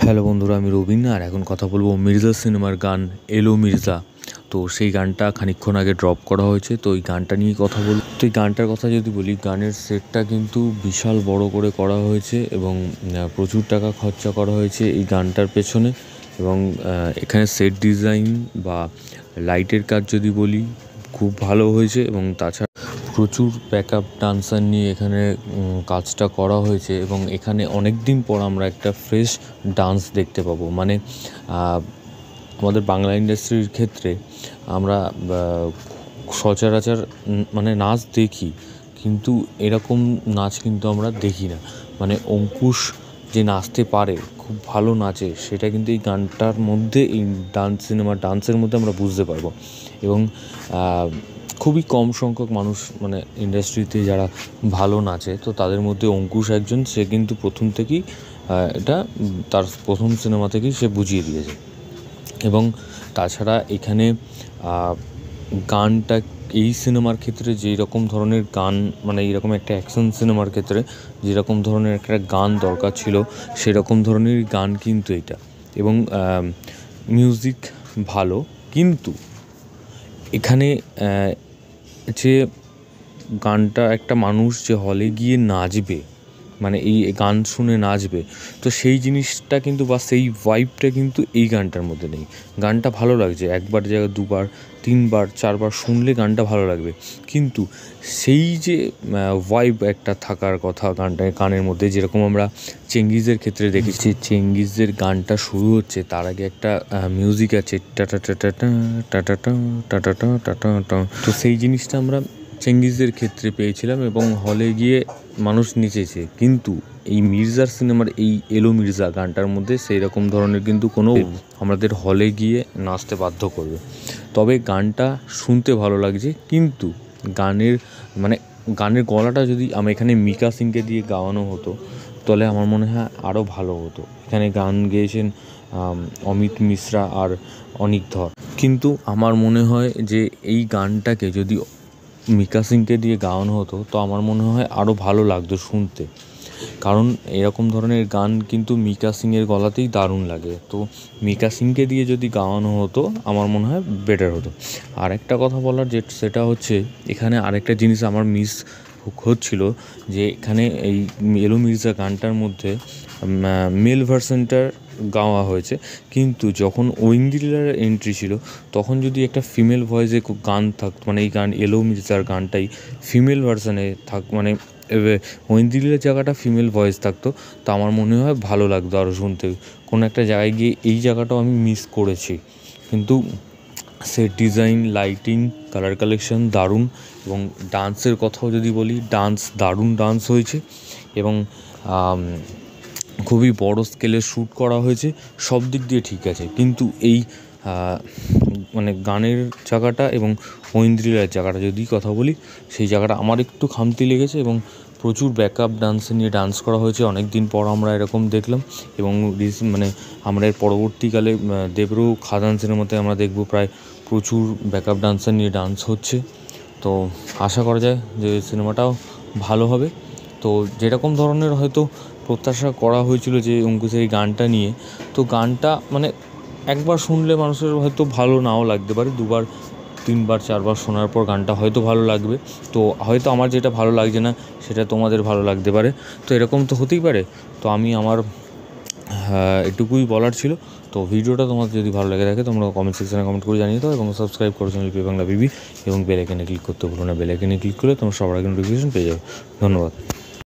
Hello বন্ধুরা, আমি রবিন আর এখন কথা বলবো মির্জা সিনেমার গান এলো মির্জা। তো সেই গানটা খানিকক্ষণ আগে ড্রপ করা হয়েছে, তো এই গানটা নিয়ে কথা বল। তো এই গানটার কথা যদি বলি, গানের সেটটা কিন্তু বিশাল বড় করে করা হয়েছে এবং প্রচুর টাকা খরচা করা হয়েছে এই গানটার পেছনে। এবং এখানে সেট ডিজাইন বা লাইটের কাজ যদি বলি খুব ভালো হয়েছে এবং তাছাড়া প্রচুর ব্যাকআপ ডান্সার নিয়ে এখানে কাজটা করা হয়েছে এবং এখানে অনেক দিন পর আমরা একটা ফ্রেশ ডান্স দেখতে পাবো। মানে আমাদের বাংলা ইন্ডাস্ট্রির ক্ষেত্রে আমরা সচরাচর মানে নাচ দেখি, কিন্তু এরকম নাচ কিন্তু আমরা দেখি না। মানে অঙ্কুশ যে নাচতে পারে, খুব ভালো নাচে, সেটা কিন্তু এই গানটার মধ্যে, এই ডান্সের মধ্যে আমরা বুঝতে পারবো। এবং খুবই কম সংখ্যক মানুষ মানে ইন্ডাস্ট্রিতে যারা ভালো নাচে, তো তাদের মধ্যে অঙ্কুশ একজন। সে কিন্তু প্রথম থেকেই এটা তার প্রথম সিনেমা থেকেই সে বুঝিয়ে দিয়েছে। এবং তাছাড়া এখানে গানটা এই সিনেমার ক্ষেত্রে যেই রকম ধরনের গান, মানে এইরকম একটা অ্যাকশন সিনেমার ক্ষেত্রে যেরকম ধরনের একটা গান দরকার ছিল, সেরকম ধরনের গান কিন্তু এটা। এবং মিউজিক ভালো, কিন্তু এখানে যে গানটা একটা মানুষ যে হলে গিয়ে নাচবে, মানে এই গান শুনে নাচবে, তো সেই জিনিসটা কিন্তু বা সেই ভাইবটা কিন্তু এই গানটার মধ্যে নেই। গানটা ভালো লাগছে, একবার জায়গায় দুবার, তিনবার, চারবার শুনলে গানটা ভালো লাগবে, কিন্তু সেই যে ভাইব একটা থাকার কথা গানের মধ্যে, যেরকম আমরা চেঙ্গিজের ক্ষেত্রে দেখেছি, চেঙ্গিজের গানটা শুরু হচ্ছে তার আগে একটা মিউজিক আছে tata tata tata tata tata tata, তো সেই জিনিসটা আমরা চেঙ্গিজের ক্ষেত্রে পেয়েছিলাম এবং হলে গিয়ে মানুষ নেচেছে। কিন্তু এই মির্জার সিনেমার এই এলো মির্জা গানটার মধ্যে সেই রকম ধরনের কিন্তু কোনো আমাদের হলে গিয়ে নাচতে বাধ্য করবে। তবে গানটা শুনতে ভালো লাগছে, কিন্তু গানের গলাটা যদি আমি এখানে মিকা সিংকে দিয়ে গাওয়ানো হতো, তাহলে আমার মনে হয় আরও ভালো হতো। এখানে গান গেয়েছেন অমিত মিশ্রা আর অনিক ধর, কিন্তু আমার মনে হয় যে এই গানটাকে যদি মিকা সিংকে দিয়ে গাওয়ানো হতো, তো আমার মনে হয় আরও ভালো লাগতো শুনতে। কারণ এরকম ধরনের গান কিন্তু মিকা সিংয়ের গলাতেই দারুণ লাগে। তো মিকা সিংকে দিয়ে যদি গাওয়ানো হতো, আমার মনে হয় বেটার হতো। আর একটা কথা বলার সেটা হচ্ছে, এখানে আরেকটা জিনিস আমার মিস হচ্ছিল, যে এখানে এই এলো মির্জা গানটার মধ্যে মেল ভার্সনটার গাওয়া হয়েছে, কিন্তু যখন ঐন্দ্রিলার এন্ট্রি ছিল, তখন যদি একটা ফিমেল ভয়েসে গান থাকতো, মানে এই গান এলো মির্জার গানটাই ফিমেল ভার্সনে মানে ঐন্দ্রিলার জায়গাটা ফিমেল ভয়েস থাকতো, তো আমার মনে হয় ভালো লাগতো আরও শুনতে। কোনো একটা জায়গায় গিয়ে এই জায়গাটাও আমি মিস করেছি। কিন্তু set design, lighting, colour collection দারুণ। এবং ডান্সের কথাও যদি বলি, দারুণ ডান্স হয়েছে এবং খুবই বড় স্কেলে শ্যুট করা হয়েছে, সব দিক দিয়ে ঠিক আছে। কিন্তু এই মানে গানের জায়গাটা এবং ঐন্দ্রিলার জায়গাটা যদি কথা বলি, সেই জায়গাটা আমার একটু খামতি লেগেছে। এবং প্রচুর ব্যাকআপ ডান্স নিয়ে ডান্স করা হয়েছে, অনেক দিন পর আমরা এরকম দেখলাম। এবং মানে আমরা এর পরবর্তীকালে দেবরু খাদান সিনেমাতে আমরা দেখব প্রায় প্রচুর ব্যাকআপ ডান্সার নিয়ে ডান্স হচ্ছে। তো আশা করা যায় যে সিনেমাটাও ভালো হবে। তো যেরকম ধরনের হয়তো প্রত্যাশা করা হয়েছিল যে অঙ্কুশের এই গানটা নিয়ে, তো গানটা মানে একবার শুনলে মানুষের হয়তো ভালো নাও লাগতে পারে, দুবার, তিনবার, চারবার শোনার পর গানটা হয়তো ভালো লাগবে। তো হয়তো আমার যেটা ভালো লাগছে না, সেটা তোমাদের ভালো লাগতে পারে, তো এরকম তো হতেই পারে। তো আমি আমার এটুকুই বলার ছিল। তো ভিডিওটা তোমাদের যদি ভালো লেগে থাকে, তোমরা কমেন্ট সেকশনে কমেন্ট করে জানিয়ে দাও এবং সাবস্ক্রাইব করো চ্যানেল পি বাংলা বিবি এবং বেল আইকনে ক্লিক করতে ভুলো না। বেল আইকনে ক্লিক করলে তোমরা সবার আগে নোটিফিকেশন পেয়ে যাবে। ধন্যবাদ।